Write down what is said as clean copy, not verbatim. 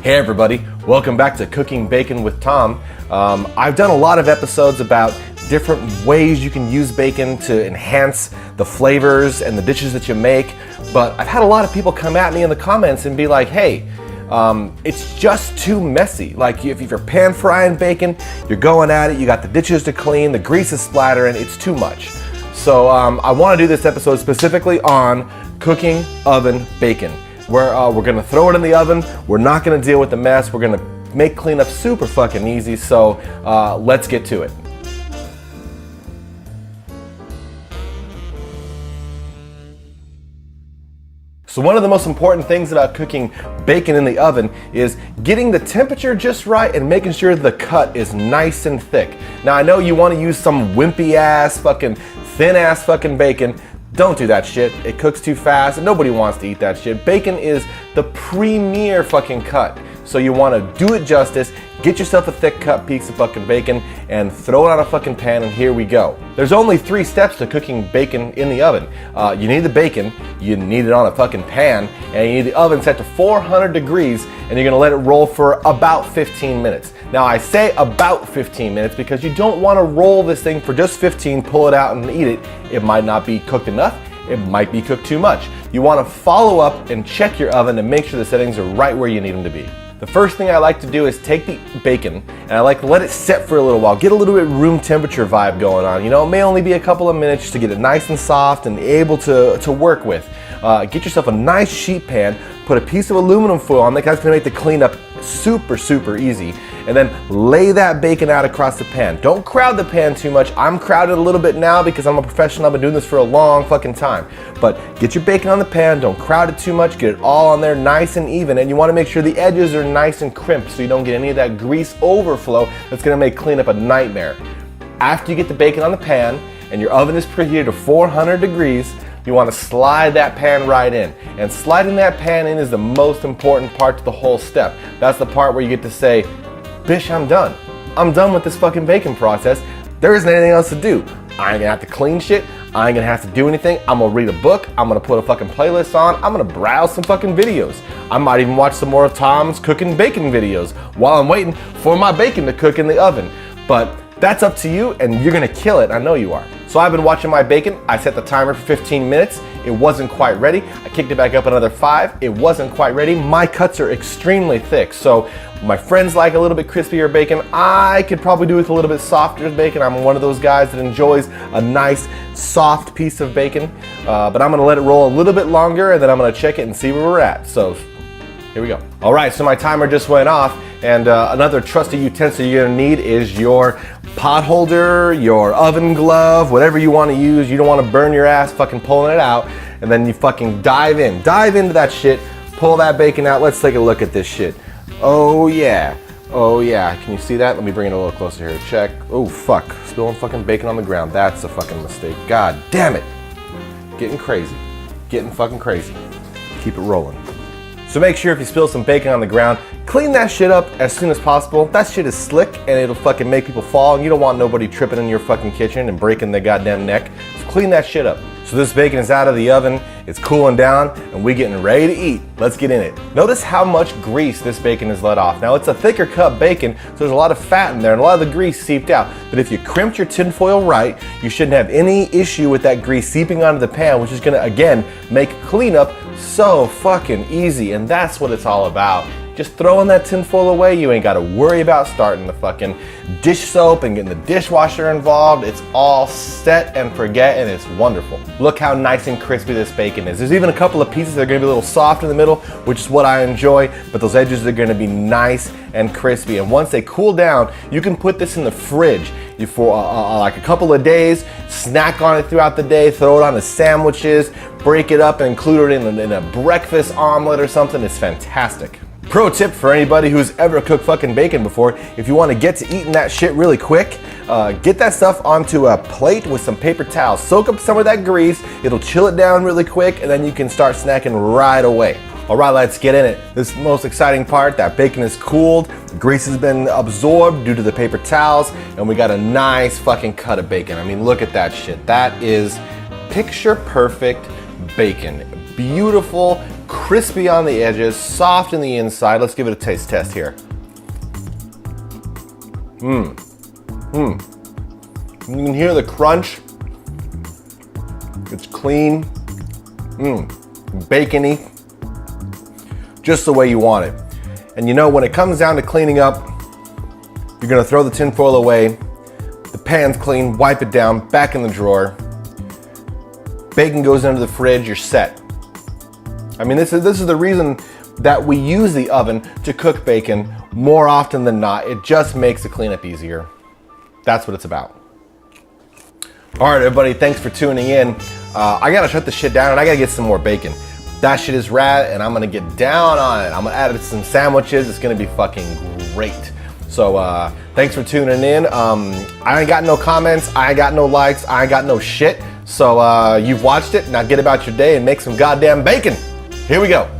Hey everybody, welcome back to Cooking Bacon with Tom. I've done a lot of episodes about different ways you can use bacon to enhance the flavors and the dishes that you make, but I've had a lot of people come at me in the comments and be like, hey, it's just too messy. Like if you're pan frying bacon, you're going at it, you got the dishes to clean, the grease is splattering, it's too much. So I want to do this episode specifically on cooking oven bacon. We're gonna throw it in the oven. We're not gonna deal with the mess. We're gonna make cleanup super fucking easy. So let's get to it. So one of the most important things about cooking bacon in the oven is getting the temperature just right and making sure the cut is nice and thick. Now I know you want to use some wimpy ass fucking thin ass fucking bacon. Don't do that shit. It cooks too fast and nobody wants to eat that shit. Bacon is the premier fucking cut. So you want to do it justice, get yourself a thick cut piece of fucking bacon and throw it on a fucking pan and here we go. There's only 3 steps to cooking bacon in the oven. You need the bacon, you need it on a fucking pan, and you need the oven set to 400 degrees and you're gonna let it roll for about 15 minutes. Now I say about 15 minutes because you don't want to roll this thing for just 15, pull it out and eat it. It might not be cooked enough, it might be cooked too much. You want to follow up and check your oven and make sure the settings are right where you need them to be. The first thing I like to do is take the bacon and I like to let it set for a little while, get a little bit room temperature vibe going on. You know, it may only be a couple of minutes to get it nice and soft and able to work with. Get yourself a nice sheet pan, put a piece of aluminum foil on that's gonna make the cleanup super easy, and then lay that bacon out across the pan. Don't crowd the pan too much. I'm crowded a little bit now because I'm a professional. I've been doing this for a long fucking time. But get your bacon on the pan, don't crowd it too much, get it all on there nice and even, and you wanna make sure the edges are nice and crimped so you don't get any of that grease overflow that's gonna make cleanup a nightmare. After you get the bacon on the pan and your oven is preheated to 400 degrees, you want to slide that pan right in. And sliding that pan in is the most important part to the whole step. That's the part where you get to say, bish, I'm done. I'm done with this fucking bacon process. There isn't anything else to do. I ain't gonna have to clean shit. I ain't gonna have to do anything. I'm gonna read a book. I'm gonna put a fucking playlist on. I'm gonna browse some fucking videos. I might even watch some more of Tom's cooking bacon videos while I'm waiting for my bacon to cook in the oven. But that's up to you and you're gonna kill it. I know you are. So I've been watching my bacon. I set the timer for 15 minutes. It wasn't quite ready. I kicked it back up another 5. It wasn't quite ready. My cuts are extremely thick. So my friends like a little bit crispier bacon. I could probably do with a little bit softer bacon. I'm one of those guys that enjoys a nice soft piece of bacon. But I'm gonna let it roll a little bit longer and then I'm gonna check it and see where we're at. So here we go. All right, so my timer just went off and another trusty utensil you're gonna need is your pot holder, your oven glove, whatever you wanna use. You don't wanna burn your ass fucking pulling it out and then you fucking dive into that shit, pull that bacon out. Let's take a look at this shit. Oh yeah, can you see that? Let me bring it a little closer here, check. Oh fuck, spilling fucking bacon on the ground. That's a fucking mistake, god damn it. Getting fucking crazy. Keep it rolling. So make sure if you spill some bacon on the ground, clean that shit up as soon as possible. That shit is slick and it'll fucking make people fall and you don't want nobody tripping in your fucking kitchen and breaking their goddamn neck. So clean that shit up. So this bacon is out of the oven, it's cooling down, and we're getting ready to eat. Let's get in it. Notice how much grease this bacon has let off. Now it's a thicker cut bacon, so there's a lot of fat in there and a lot of the grease seeped out. But if you crimped your tin foil right, you shouldn't have any issue with that grease seeping onto the pan, which is gonna, again, make cleanup so fucking easy. And that's what it's all about. Just throwing that tin foil away, you ain't gotta worry about starting the fucking dish soap and getting the dishwasher involved. It's all set and forget and it's wonderful. Look how nice and crispy this bacon is. There's even a couple of pieces that are gonna be a little soft in the middle, which is what I enjoy, but those edges are gonna be nice and crispy. And once they cool down, you can put this in the fridge for like a couple of days, snack on it throughout the day, throw it on the sandwiches, break it up and include it in a breakfast omelet or something. It's fantastic. Pro tip for anybody who's ever cooked fucking bacon before, if you want to get to eating that shit really quick, get that stuff onto a plate with some paper towels. Soak up some of that grease, it'll chill it down really quick, and then you can start snacking right away. All right, let's get in it. This is the most exciting part. That bacon is cooled, the grease has been absorbed due to the paper towels, and we got a nice fucking cut of bacon. I mean, look at that shit. That is picture perfect bacon. Beautiful, crispy on the edges, soft in the inside. Let's give it a taste test here. You can hear the crunch. It's clean, bacony, just the way you want it. And you know, when it comes down to cleaning up, you're gonna throw the tinfoil away, the pan's clean, wipe it down, back in the drawer. Bacon goes into the fridge, you're set. I mean, this is the reason that we use the oven to cook bacon more often than not. It just makes the cleanup easier. That's what it's about. All right, everybody, thanks for tuning in. I gotta shut this shit down and I gotta get some more bacon. That shit is rad and I'm gonna get down on it. I'm gonna add it to some sandwiches. It's gonna be fucking great. So thanks for tuning in. I ain't got no comments, I ain't got no likes, I ain't got no shit. So you've watched it, now get about your day and make some goddamn bacon. Here we go.